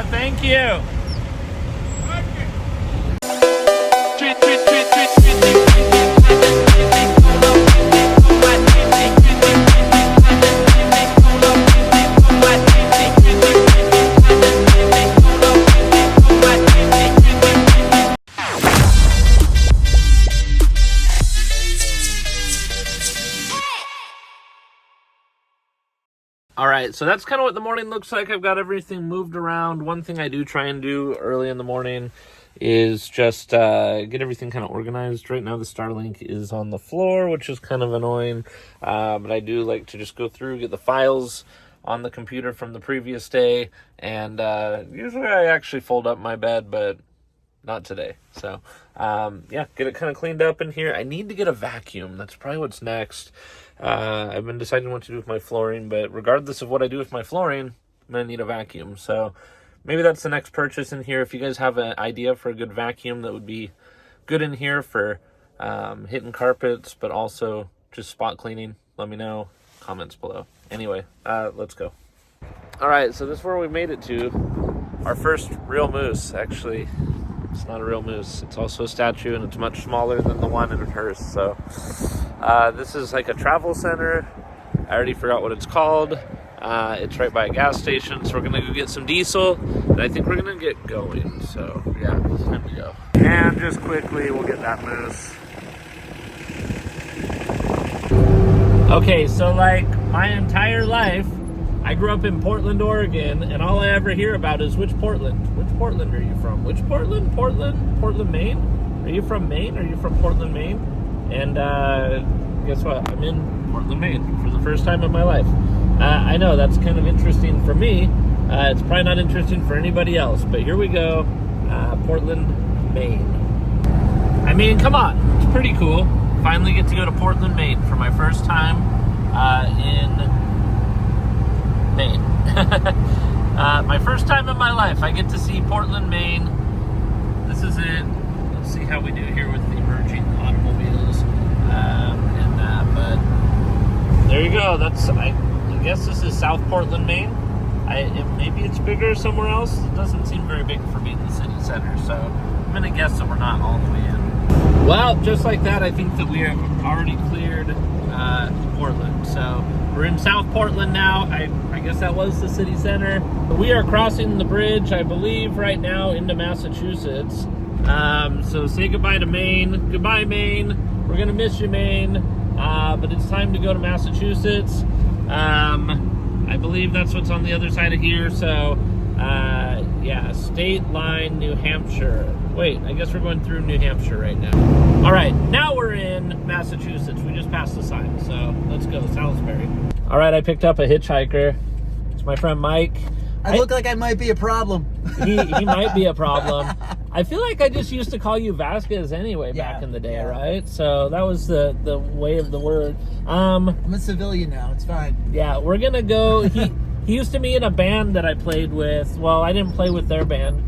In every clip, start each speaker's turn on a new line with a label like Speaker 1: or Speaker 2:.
Speaker 1: Thank you. All right, so that's kind of what the morning looks like. I've got everything moved around. One thing I do try and do early in the morning is just get everything kind of organized. Right now the Starlink is on the floor, which is kind of annoying, but I do like to just go through, get the files on the computer from the previous day, and usually I actually fold up my bed, but not today. So yeah, get it kind of cleaned up in here. I need to get a vacuum. That's probably what's next. I've been deciding what to do with my flooring, but regardless of what I do with my flooring, I'm going to need a vacuum. So maybe that's the next purchase in here. If you guys have an idea for a good vacuum that would be good in here for hitting carpets, but also just spot cleaning, let me know. Comments below. Anyway, let's go. All right, so this is where we made it to. Our first real moose. Actually, it's not a real moose. It's also a statue, and it's much smaller than the one in Hearst. So this is like a travel center. I already forgot what it's called. It's right by a gas station, so we're going to go get some diesel, and I think we're going to get going. So, yeah, it's time to go. And just quickly, we'll get that moose. Okay, so like my entire life, I grew up in Portland, Oregon, and all I ever hear about is which Portland? Which Portland are you from? Which Portland? Portland, Maine? Are you from Maine? Are you from Portland, Maine? And guess what? I'm in Portland, Maine for the first time in my life. I know that's kind of interesting for me. It's probably not interesting for anybody else, but here we go. Portland, Maine. I mean, come on. It's pretty cool. Finally get to go to Portland, Maine for my first time in Maine. My first time in my life. I get to see Portland, Maine. This is it. Let's see how we do here with the emerging automobiles and that. But there you go. That's I guess this is South Portland, Maine. Maybe it's bigger somewhere else. It doesn't seem very big for being the city center, so I'm gonna guess that we're not all the way in. Well, just like that, I think that we have already cleared Portland. So we're in South Portland now. I guess that was the city center. We are crossing the bridge, I believe, right now into Massachusetts. So say goodbye to Maine. Goodbye, Maine. We're gonna miss you, Maine. But it's time to go to Massachusetts. I believe that's what's on the other side of here. So yeah, state line, New Hampshire. Wait, I guess we're going through New Hampshire right now. All right, now we're in Massachusetts. We just passed the sign, so let's go, Salisbury. All right, I picked up a hitchhiker. It's my friend Mike.
Speaker 2: I look like I might be a problem.
Speaker 1: He might be a problem. I feel like I just used to call you Vasquez anyway back in the day, right? So that was the way of the word.
Speaker 2: I'm a civilian now. It's fine.
Speaker 1: Yeah, we're going to go. He used to be in a band that I played with. Well, I didn't play with their band.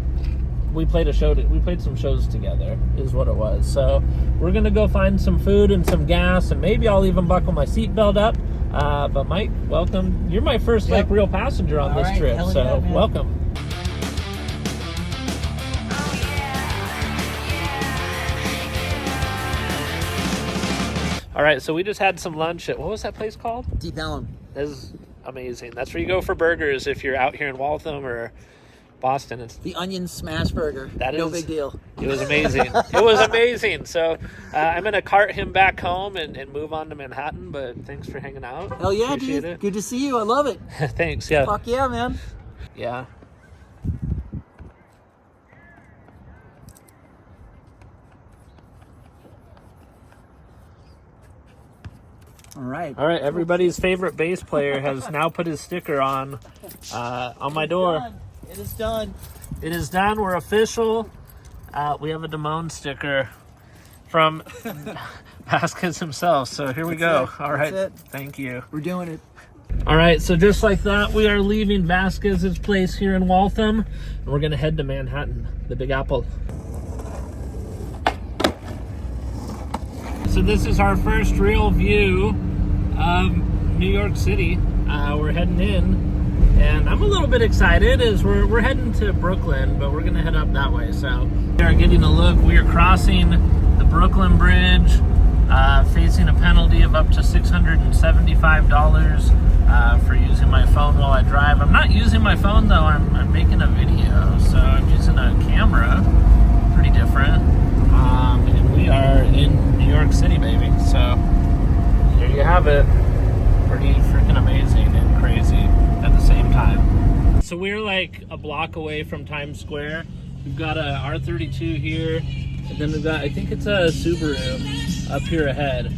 Speaker 1: We played we played some shows together, is what it was. So we're going to go find some food and some gas, and maybe I'll even buckle my seatbelt up. But Mike, welcome. You're my first like real passenger on this trip, so welcome. All right, so we just had some lunch at, what was that place called?
Speaker 2: Deep Ellum.
Speaker 1: That is amazing. That's where you go for burgers if you're out here in Waltham or Boston. It's
Speaker 2: the onion smash burger. No big deal.
Speaker 1: It was amazing. It was amazing. So I'm going to cart him back home and move on to Manhattan, but thanks for hanging out.
Speaker 2: Hell yeah, dude. Good to see you. I love it.
Speaker 1: Thanks, yeah.
Speaker 2: Fuck yeah, man.
Speaker 1: Yeah.
Speaker 2: All right.
Speaker 1: Everybody's favorite bass player has now put his sticker on my door.
Speaker 2: It is done.
Speaker 1: It is done. We're official. We have a Damone sticker from Vasquez himself. So here we go. All right. Thank you.
Speaker 2: We're doing it.
Speaker 1: All right. So just like that, we are leaving Vasquez's place here in Waltham, and we're going to head to Manhattan, the Big Apple. So this is our first real view of New York City. We're heading in. And I'm a little bit excited as we're heading to Brooklyn, but we're gonna head up that way. So we are getting a look. We are crossing the Brooklyn Bridge, facing a penalty of up to $675 for using my phone while I drive. I'm not using my phone though, I'm making a video, so I'm using a camera, pretty different. And we are in New York City, baby. So there you have it. Pretty freaking amazing and crazy at the same time. So we're like a block away from Times Square. We've got a R32 here, and then we've got, I think it's a Subaru up here ahead.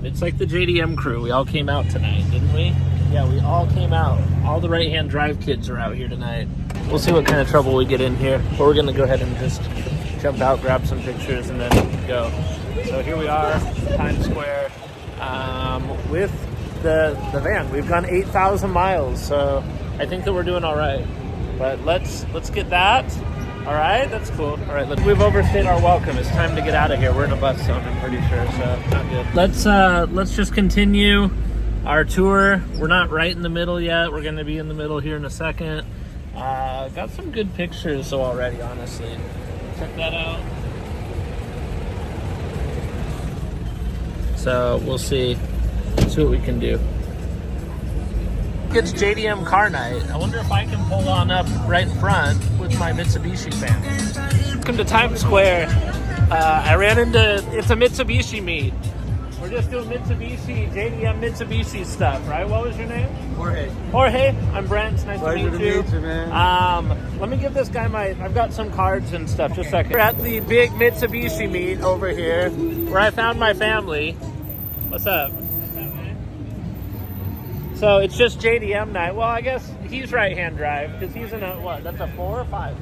Speaker 1: It's like the JDM crew. We all came out tonight, didn't we? Yeah, we all came out. All the right-hand drive kids are out here tonight. We'll see what kind of trouble we get in here, but we're gonna go ahead and just jump out, grab some pictures, and then go. So here we are, Times Square, with the van. We've gone 8,000 miles, so I think that we're doing all right. But let's get that. All right, that's cool. All right, we've overstayed our welcome. It's time to get out of here. We're in a bus zone, I'm pretty sure, so not good. Let's just continue our tour. We're not right in the middle yet. We're gonna be in the middle here in a second. Got some good pictures though already, honestly. Check that out. So we'll see what we can do. It's JDM car night. I wonder if I can pull on up right in front with my Mitsubishi fan. Welcome to Times Square. I ran into, it's a Mitsubishi meet. We're just doing Mitsubishi, JDM Mitsubishi stuff, right? What was your name?
Speaker 3: Jorge.
Speaker 1: Jorge, I'm Brent. It's nice
Speaker 3: Pleasure
Speaker 1: to meet you.
Speaker 3: Man.
Speaker 1: Let me give this guy I've got some cards and stuff. Just a second. We're at the big Mitsubishi meet over here where I found my family. What's up? So it's just JDM night. Well, I guess he's right-hand drive because he's in a, what, that's a 4 or 5?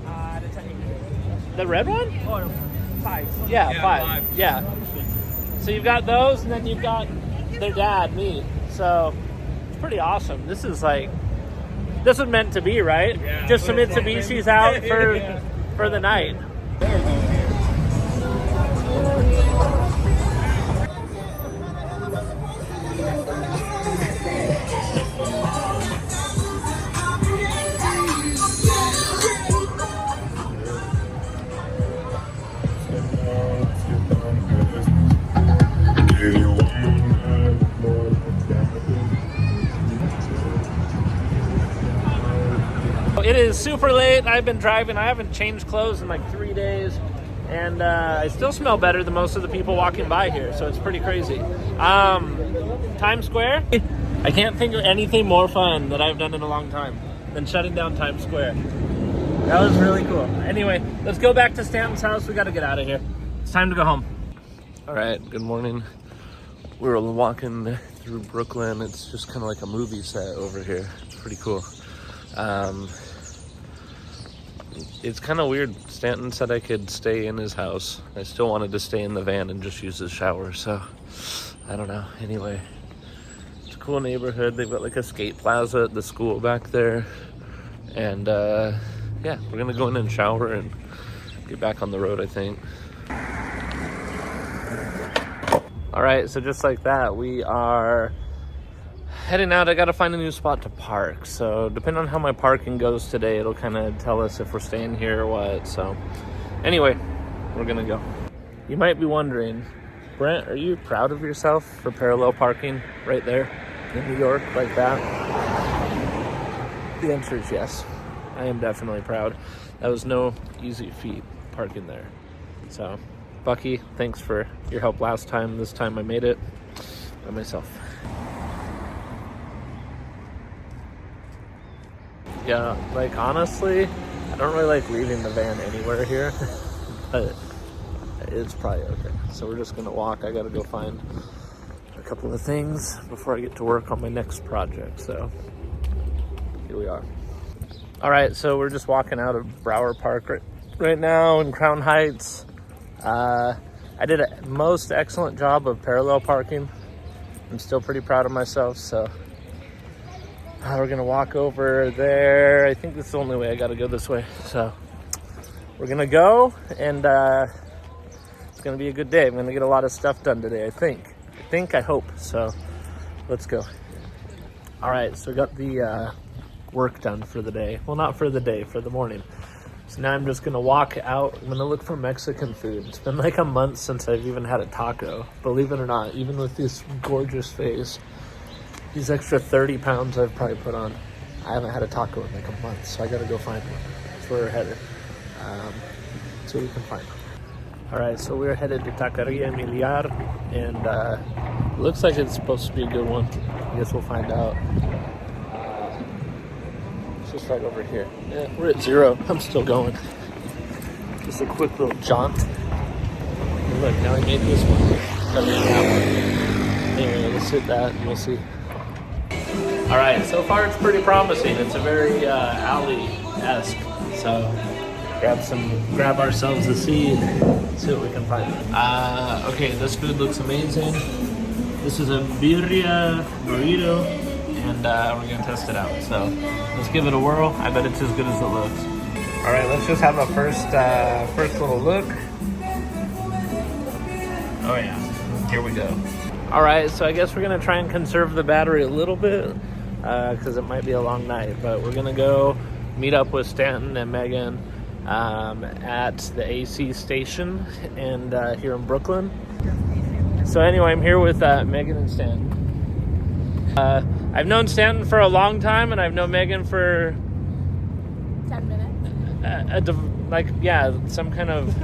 Speaker 1: The red one?
Speaker 3: Oh, 5.
Speaker 1: Yeah, 5. Yeah. So you've got those, and then you've got their dad, me. So it's pretty awesome. This is meant to be, right?
Speaker 3: Yeah,
Speaker 1: just some Mitsubishis out for the night. It is super late. I've been driving. I haven't changed clothes in like 3 days, and I still smell better than most of the people walking by here, so it's pretty crazy. Times Square? I can't think of anything more fun that I've done in a long time than shutting down Times Square. That was really cool. Anyway, let's go back to Stanton's house. We got to get out of here. It's time to go home. All right, good morning. We're walking through Brooklyn. It's just kind of like a movie set over here. It's pretty cool. It's kind of weird. Stanton said I could stay in his house. I still wanted to stay in the van and just use his shower, so I don't know. Anyway, it's a cool neighborhood. They've got like a skate plaza at the school back there. And yeah, we're gonna go in and shower and get back on the road, I think. All right, so just like that, we are heading out. I gotta find a new spot to park. So depending on how my parking goes today, it'll kind of tell us if we're staying here or what. So anyway, we're gonna go. You might be wondering, Brent, are you proud of yourself for parallel parking right there in New York like that? The answer is yes. I am definitely proud. That was no easy feat parking there. So Bucky, thanks for your help last time. This time I made it by myself. Yeah, like honestly, I don't really like leaving the van anywhere here, but it's probably okay. So we're just gonna walk. I gotta go find a couple of things before I get to work on my next project. So here we are. All right, so we're just walking out of Brower Park right now in Crown Heights. I did a most excellent job of parallel parking. I'm still pretty proud of myself, so we're gonna walk over there. I think that's the only way. I gotta go this way. So we're gonna go, and it's gonna be a good day. I'm gonna get a lot of stuff done today, I think, I hope. So let's go. All right, so we got the work done for the day. Well, not for the day, for the morning. So now I'm just gonna walk out. I'm gonna look for Mexican food. It's been like a month since I've even had a taco. Believe it or not, even with this gorgeous face, these extra 30 pounds I've probably put on, I haven't had a taco in like a month, so I gotta go find one. That's where we're headed. See what we can find. All right, so we're headed to Taqueria Miliar, and it looks like it's supposed to be a good one. I guess we'll find out. It's just right over here. Yeah, we're at 0. I'm still going. Just a quick little jaunt. And look, now I made this one. Gotta make that one. Anyway, let's hit that and we'll see. All right, so far it's pretty promising. It's a very alley-esque. So grab ourselves a seat, see what we can find. Okay, this food looks amazing. This is a birria burrito, and we're gonna test it out. So let's give it a whirl. I bet it's as good as it looks. All right, let's just have a first little look. Oh yeah, here we go. All right, so I guess we're gonna try and conserve the battery a little bit because it might be a long night, but we're gonna go meet up with Stanton and Megan at the AC station and here in Brooklyn. So anyway, I'm here with Megan and Stanton. I've known Stanton for a long time, and I've known Megan for
Speaker 3: 10 minutes.
Speaker 1: Some kind of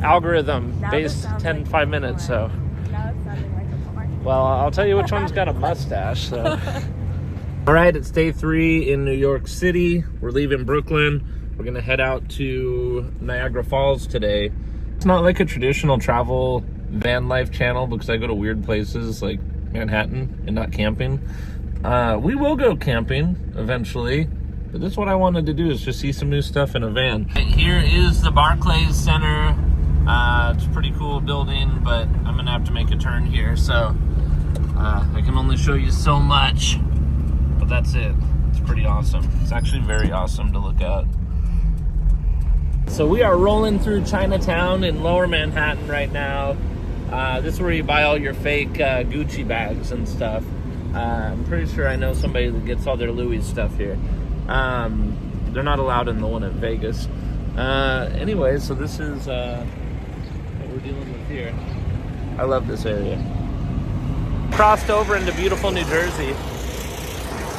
Speaker 1: algorithm based 5 minutes. So
Speaker 3: Now it's sounding like a porn.
Speaker 1: well, I'll tell you which one's got a mustache. So all right, it's day 3 in New York City. We're leaving Brooklyn. We're gonna head out to Niagara Falls today. It's not like a traditional travel van life channel because I go to weird places like Manhattan and not camping. We will go camping eventually, but this is what I wanted to do, is just see some new stuff in a van. Here is the Barclays Center. It's a pretty cool building, but I'm gonna have to make a turn here, so I can only show you so much, but that's it. It's pretty awesome. It's actually very awesome to look at. So we are rolling through Chinatown in Lower Manhattan right now. This is where you buy all your fake Gucci bags and stuff. I'm pretty sure I know somebody that gets all their Louis stuff here. They're not allowed in the one in Vegas. Anyway, so this is what we're dealing with here. I love this area. Crossed over into beautiful New Jersey.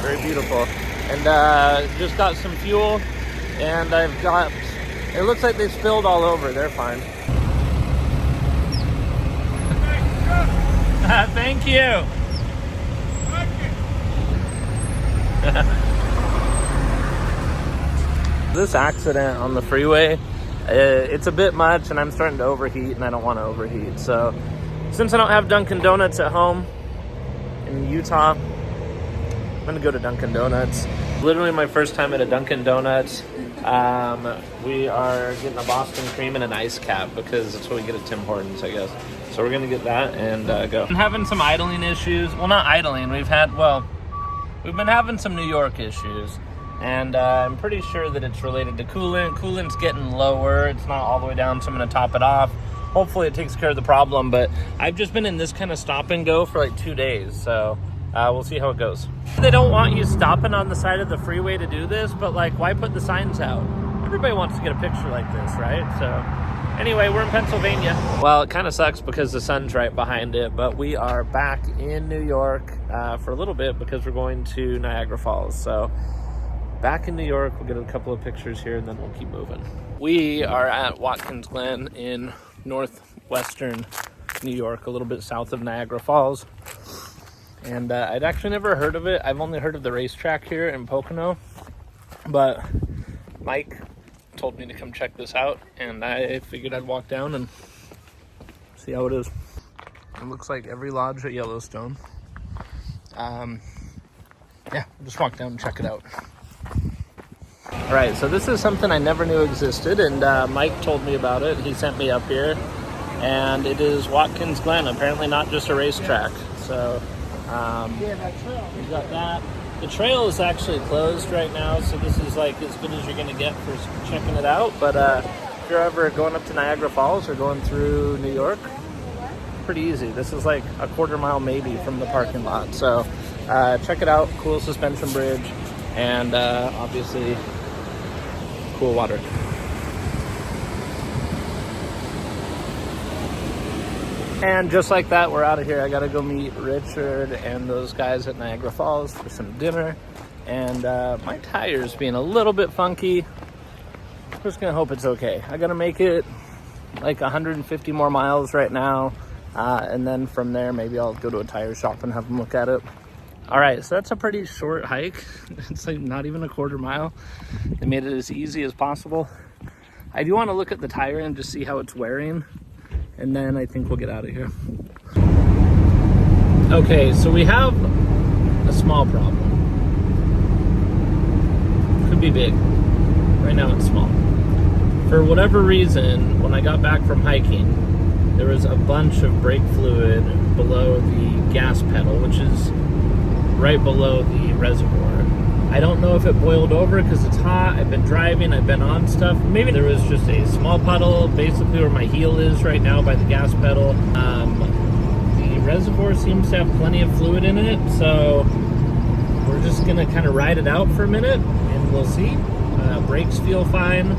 Speaker 1: Very beautiful. And just got some fuel, and I've got... It looks like they spilled all over. They're fine. Thank you. This accident on the freeway, it's a bit much, and I'm starting to overheat, and I don't want to overheat. So since I don't have Dunkin Donuts at home in Utah, I'm going to go to Dunkin Donuts. Literally my first time at a Dunkin Donuts. We are getting a Boston cream and an ice cap because that's what we get at Tim Hortons, I guess. So we're gonna get that and go. I'm having some idling issues. Well, not idling. We've been having some New York issues, and I'm pretty sure that it's related to coolant. Coolant's getting lower. It's not all the way down, so I'm gonna top it off. Hopefully it takes care of the problem, but I've just been in this kind of stop and go for like 2 days, so we'll see how it goes. They don't want you stopping on the side of the freeway to do this, but like, why put the signs out? Everybody wants to get a picture like this, right? So anyway, we're in Pennsylvania. Well, it kind of sucks because the sun's right behind it, but we are back in New York for a little bit because we're going to Niagara Falls. So back in New York, we'll get a couple of pictures here and then we'll keep moving. We are at Watkins Glen in northwestern New York, a little bit south of Niagara Falls. And I'd actually never heard of it. I've only heard of the racetrack here in Pocono. But Mike told me to come check this out, and I figured I'd walk down and see how it is. It looks like every lodge at Yellowstone. Yeah, just walk down and check it out. All right, so this is something I never knew existed, and Mike told me about it. He sent me up here, and it is Watkins Glen, apparently not just a racetrack. So we got that. The trail is actually closed right now, so this is like as good as you're going to get for checking it out. But if you're ever going up to Niagara Falls or going through New York, pretty easy. This is like a quarter mile maybe from the parking lot. So check it out. Cool suspension bridge. and obviously cool water. And just like that, we're out of here. I gotta go meet Richard and those guys at Niagara Falls for some dinner. And my tire's being a little bit funky. I'm just gonna hope it's okay. I gotta make it like 150 more miles right now. And then from there, maybe I'll go to a tire shop and have them look at it. All right, so that's a pretty short hike. It's like not even a quarter mile. They made it as easy as possible. I do want to look at the tire and just see how it's wearing. And then I think we'll get out of here. Okay, so we have a small problem. Could be big. Right now it's small. For whatever reason, when I got back from hiking, there was a bunch of brake fluid below the gas pedal, which is right below the reservoir. I don't know if it boiled over because it's hot. I've been driving, I've been on stuff. Maybe there was just a small puddle basically where my heel is right now by the gas pedal. The reservoir seems to have plenty of fluid in it, so we're just gonna kind of ride it out for a minute and we'll see. Brakes feel fine,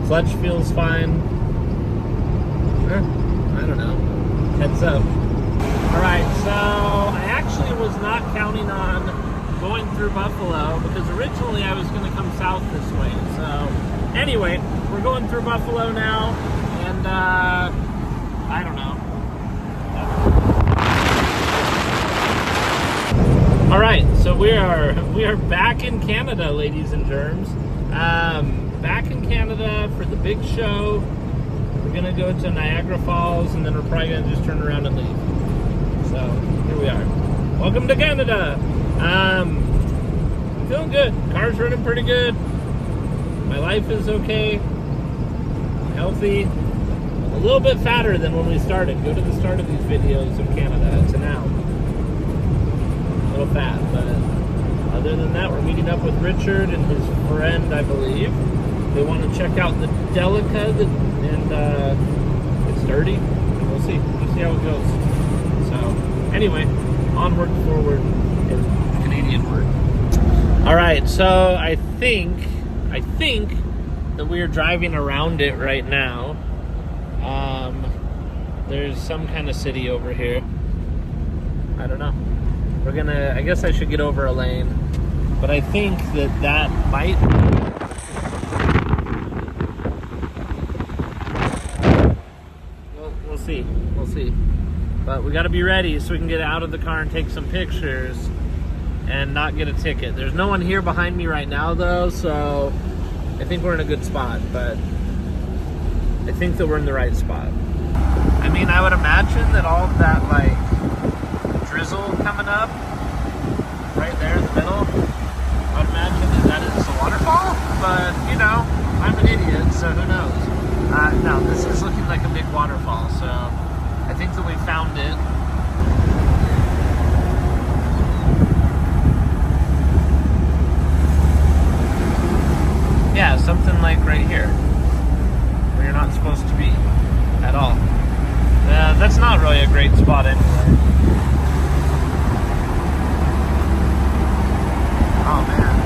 Speaker 1: clutch feels fine. I don't know, heads up. All right, so I actually was not counting on going through Buffalo because originally I was going to come south this way. So anyway, we're going through Buffalo now, and I don't know. All right, so we are back in Canada, ladies and germs. Back in Canada for the big show. We're gonna go to Niagara Falls, and then we're probably gonna just turn around and leave. So here we are. Welcome to Canada. I'm feeling good. Car's running pretty good. My life is okay. Healthy. A little bit fatter than when we started. Go to the start of these videos of Canada to now. A little fat, but other than that, we're meeting up with Richard and his friend, I believe. They want to check out the Delica, and it's dirty. We'll see. We'll see how it goes. So, anyway, onward, forward, is the Canadian word. All right, so I think that we are driving around it right now. There's some kind of city over here. I don't know. I guess I should get over a lane, but I think that might. We'll see. We'll see. But we got to be ready so we can get out of the car and take some pictures and not get a ticket. There's no one here behind me right now though, so I think we're in a good spot, but I think that we're in the right spot. I mean, I would imagine that all of that like drizzle coming up right there in the middle, I would imagine that is a waterfall, but you know, I'm an idiot, so who knows? No, this is looking like a big waterfall, so I think that we found it. Yeah, something like right here, where you're not supposed to be at all. That's not really a great spot anyway. Oh man.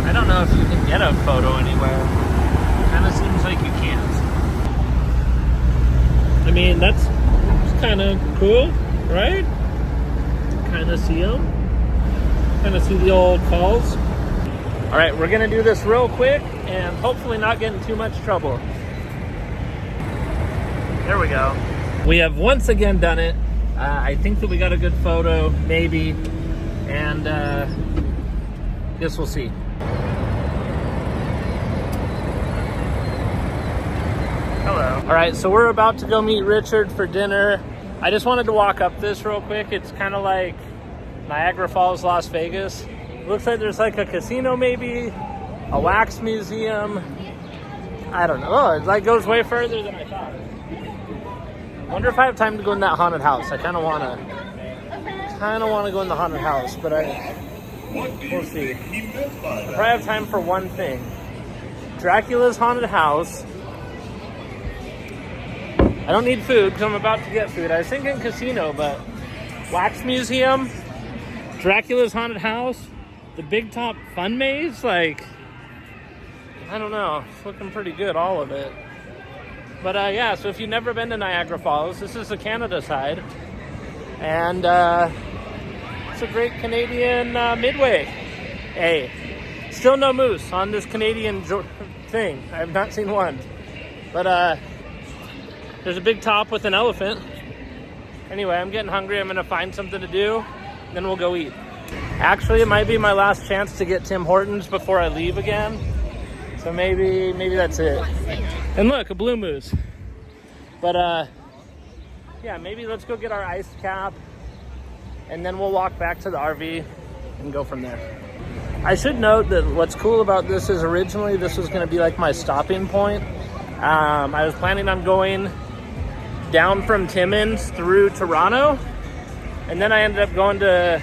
Speaker 1: I don't know if you can get a photo anywhere. Kind of seems like you can't. I mean, that's kind of cool, right? Kind of see them. Kind of see the old falls. All right, we're gonna do this real quick and hopefully not get in too much trouble. There we go. We have once again done it. I think that we got a good photo, maybe, and guess we'll see. Hello. All right, so we're about to go meet Richard for dinner. I just wanted to walk up this real quick. It's kind of like Niagara Falls, Las Vegas. Looks like there's like a casino maybe, a wax museum. I don't know. Oh, it like goes way further than I thought. Wonder if I have time to go in that haunted house. I kind of want to go in the haunted house, but we'll see. I probably have time for one thing. Dracula's haunted house. I don't need food because I'm about to get food. I was thinking casino, but wax museum, Dracula's Haunted House, the Big Top Fun Maze, like, I don't know. It's looking pretty good, all of it. But yeah, so if you've never been to Niagara Falls, this is the Canada side. And it's a great Canadian midway. Hey, still no moose on this Canadian thing. I have not seen one. But there's a big top with an elephant. Anyway, I'm getting hungry. I'm going to find something to do. Then we'll go eat. Actually, it might be my last chance to get Tim Hortons before I leave again. So maybe that's it. And look, a blue moose. But yeah, maybe let's go get our ice cap. And then we'll walk back to the RV and go from there. I should note that what's cool about this is originally this was going to be like my stopping point. I was planning on going down from Timmins through Toronto, and then I ended up going to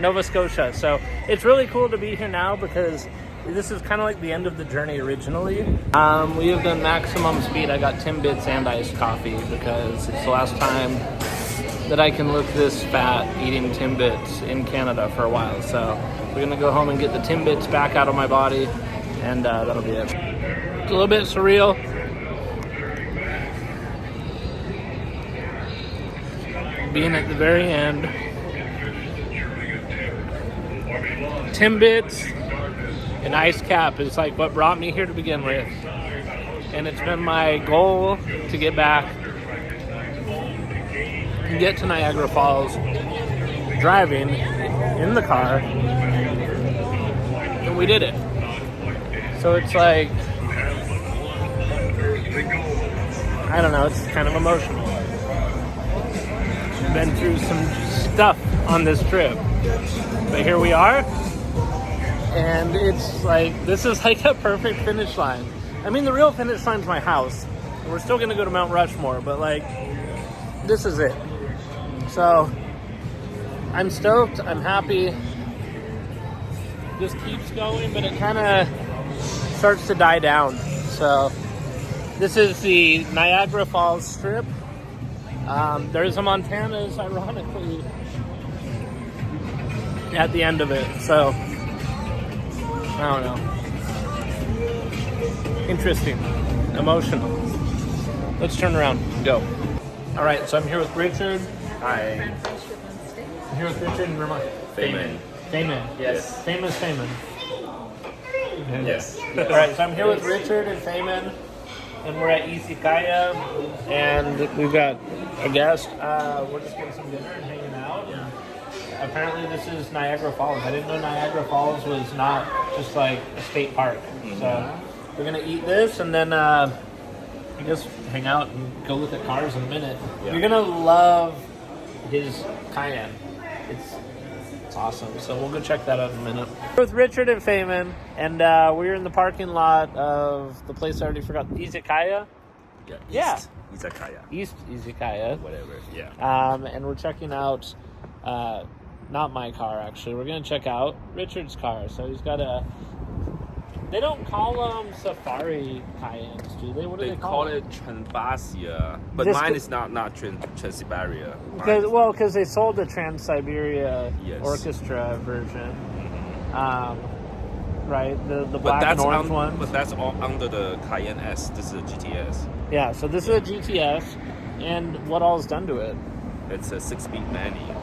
Speaker 1: Nova Scotia. So it's really cool to be here now because this is kind of like the end of the journey originally. We have done maximum speed. I got Timbits and iced coffee because it's the last time that I can look this fat eating Timbits in Canada for a while. So we're gonna go home and get the Timbits back out of my body, and that'll be it. It's a little bit surreal. Being at the very end. Timbits and ice cap is like what brought me here to begin with. And it's been my goal to get back and get to Niagara Falls driving in the car. And we did it. So it's like, I don't know, it's kind of emotional. Been through some stuff on this trip, but here we are, and it's like, this is like a perfect finish line. I mean, the real finish line's my house. We're still gonna go to Mount Rushmore, but like, this is it. So I'm stoked, I'm happy. This keeps going, but it kind of starts to die down. So this is the Niagara Falls strip. There's a Montana's, ironically, at the end of it. So, I don't know. Interesting. Emotional. Let's turn around and go. All right, so I'm here with Richard.
Speaker 4: Hi.
Speaker 1: I'm here with Richard and Vermont.
Speaker 4: Feynman.
Speaker 1: Feynman.
Speaker 4: Yes.
Speaker 1: Famous Feynman.
Speaker 4: Yes.
Speaker 1: All right, so I'm here with Richard and Feynman. And we're at Izakaya, and we've got a guest. We're just getting some dinner and hanging out. Yeah. Apparently this is Niagara Falls. I didn't know Niagara Falls was not just like a state park. Mm-hmm. So we're going to eat this and then I guess hang out and go look at cars in a minute. Yeah. You're going to love his Cayenne. It's awesome. So we'll go check that out in a minute. We're with Richard and Feynman, and we're in the parking lot of the place I already forgot. Izakaya?
Speaker 4: Yeah. East Izakaya.
Speaker 1: East Izakaya.
Speaker 4: Whatever, yeah.
Speaker 1: And we're checking out, not my car actually, we're going to check out Richard's car. So he's got a, they don't call them Safari Cayennes, do they? What do they call
Speaker 4: it? Trans-Basia, but
Speaker 1: Just
Speaker 4: mine is not Trans-Siberia.
Speaker 1: Because they sold the Trans-Siberia
Speaker 4: Yes.
Speaker 1: Orchestra version. Right, the black and orange one.
Speaker 4: But that's all under the Cayenne S. This is a GTS.
Speaker 1: Yeah, so this is a GTS, and what all is done to it?
Speaker 4: It's a 6-speed manual.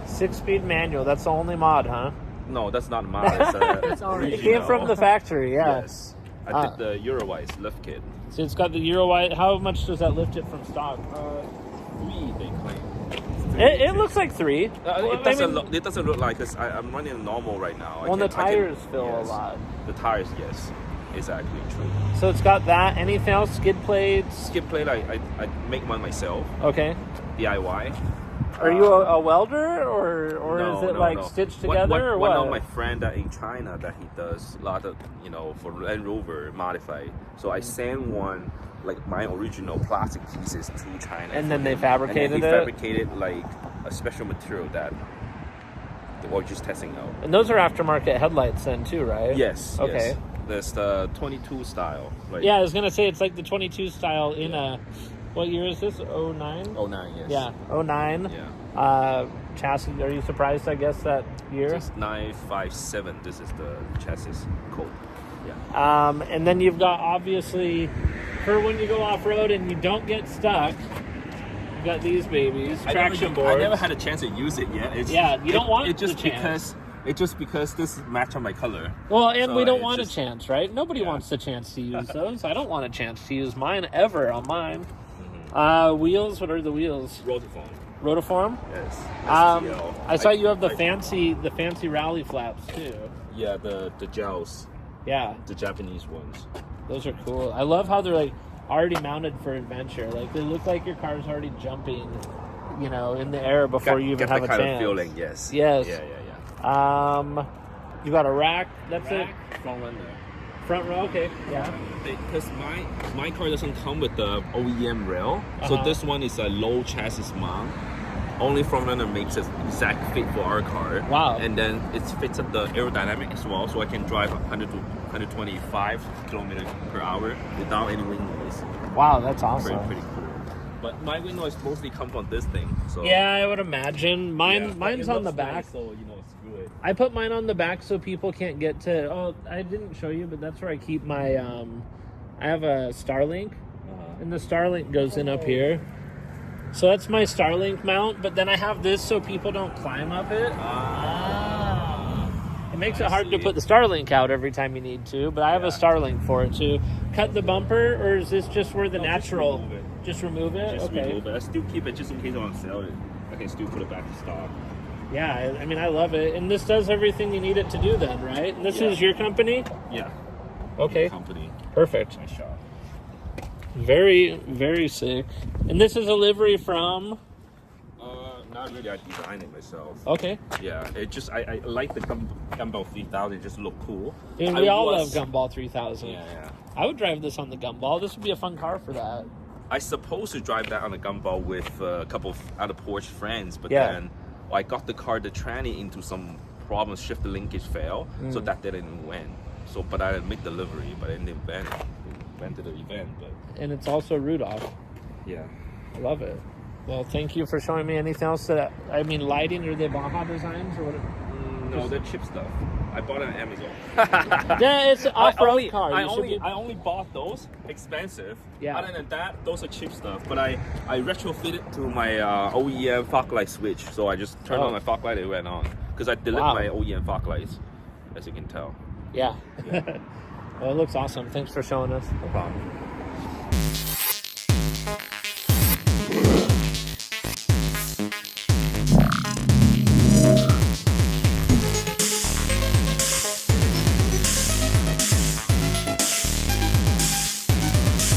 Speaker 1: 6-speed manual, that's the only mod, huh?
Speaker 4: No, that's not mine. It's
Speaker 1: It came from the factory, yeah.
Speaker 4: Yes. I did the Eurowise lift kit.
Speaker 1: So it's got the Eurowise. How much does that lift it from stock?
Speaker 4: 3, they claim.
Speaker 1: It looks like 3.
Speaker 4: It doesn't look like, because I'm running normal right now.
Speaker 1: Well, the tires fill a lot.
Speaker 4: The tires, yes. Exactly true.
Speaker 1: So it's got that. Anything else? Skid plates?
Speaker 4: Skid plate, I make one myself.
Speaker 1: Okay.
Speaker 4: DIY.
Speaker 1: Are you a welder, or
Speaker 4: no,
Speaker 1: is it
Speaker 4: no.
Speaker 1: stitched together, or what?
Speaker 4: One of my friend that in China that he does a lot of, for Land Rover modified. So I send one, like my original plastic pieces to China.
Speaker 1: And then they fabricated
Speaker 4: and
Speaker 1: it?
Speaker 4: he fabricated like a special material that we're just testing out.
Speaker 1: And those are aftermarket headlights then too, right?
Speaker 4: Yes.
Speaker 1: Okay.
Speaker 4: Yes. There's the 22 style. Right?
Speaker 1: Yeah, I was going to say it's like the 22 style in a... What year is this? 09?
Speaker 4: 09, yes.
Speaker 1: Yeah, 09.
Speaker 4: Yeah.
Speaker 1: Chassis, are you surprised, I guess, that year?
Speaker 4: Just 957. This is the chassis code. Yeah.
Speaker 1: And then you've got, obviously, for when you go off-road and you don't get stuck, you've got these babies, traction boards.
Speaker 4: I never had a chance to use it yet.
Speaker 1: You don't want
Speaker 4: it just
Speaker 1: the chance.
Speaker 4: It's just because this match on my color.
Speaker 1: Well, and
Speaker 4: So
Speaker 1: we don't
Speaker 4: it's
Speaker 1: want
Speaker 4: just-
Speaker 1: a chance, right? Nobody wants the chance to use those. I don't want a chance to use mine ever on mine. Wheels, what are the wheels?
Speaker 4: Rotiform.
Speaker 1: Rotiform?
Speaker 4: Yes.
Speaker 1: I saw you have the fancy rally flaps too.
Speaker 4: Yeah, the gels,
Speaker 1: Yeah,
Speaker 4: the Japanese ones.
Speaker 1: those are cool. I love how they're like already mounted for adventure. Like they look like your car's already jumping, in the air before you even
Speaker 4: get
Speaker 1: have
Speaker 4: that
Speaker 1: a
Speaker 4: kind
Speaker 1: chance.
Speaker 4: of feeling, yes.
Speaker 1: Yes.
Speaker 4: Yeah.
Speaker 1: You got a rack. That's it.
Speaker 4: Front runner.
Speaker 1: Front row. Okay. Yeah.
Speaker 4: Because my car doesn't come with the OEM rail, so this one is a low chassis mount. Only front runner makes it exact fit for our car.
Speaker 1: Wow.
Speaker 4: And then it fits up the aerodynamic as well, so I can drive 100 to 125 kilometers per hour without any wind noise.
Speaker 1: Wow, that's awesome.
Speaker 4: Pretty cool. But my wind noise mostly comes from this thing. So
Speaker 1: Yeah, I would imagine. Mine's
Speaker 4: it
Speaker 1: on the
Speaker 4: looks
Speaker 1: back.
Speaker 4: nice, so it's good.
Speaker 1: I put mine on the back so people can't get to. Oh, I didn't show you, but that's where I keep my. I have a Starlink, and the Starlink goes in up here. So that's my Starlink mount. But then I have this so people don't climb up it. It makes it hard to put the Starlink out every time you need to. But I have a Starlink for it too. Cut the bumper, or is this just where the natural? Just remove it.
Speaker 4: Just
Speaker 1: Okay.
Speaker 4: remove it. I still keep it just in case I want to sell it. I can still put it back to stock.
Speaker 1: Yeah, I mean, I love it. And this does everything you need it to do then, right? And this is your company?
Speaker 4: Yeah.
Speaker 1: Okay.
Speaker 4: Company.
Speaker 1: Perfect.
Speaker 4: My shop.
Speaker 1: Very, very sick. And this is a livery from?
Speaker 4: Not really. I designed it myself.
Speaker 1: Okay.
Speaker 4: Yeah. It just I like the Gumball 3000. It just look cool.
Speaker 1: And we all love Gumball 3000.
Speaker 4: Yeah.
Speaker 1: I would drive this on the Gumball. This would be a fun car for that.
Speaker 4: I supposed to drive that on a Gumball with a couple of other Porsche friends, but
Speaker 1: Yeah.
Speaker 4: then I got the car, the tranny, into some problems. Shift the linkage failed, so that didn't win. So, but I didn't make delivery, but I didn't invent it. Invented the event, but
Speaker 1: And it's also Rudolph.
Speaker 4: yeah.
Speaker 1: I love it. Well, thank you for showing me anything else lighting, are they Baja designs or what?
Speaker 4: No, they're cheap stuff. I bought it on Amazon.
Speaker 1: Yeah, it's an off-road car.
Speaker 4: I only bought those expensive.
Speaker 1: Yeah.
Speaker 4: Other than that, those are cheap stuff. But I retrofitted to my OEM fog light switch. So I just turned on my fog light, it went on. Because I deleted my OEM fog lights, as you can tell.
Speaker 1: Yeah. Well, it looks awesome. Thanks for showing us.
Speaker 4: No problem.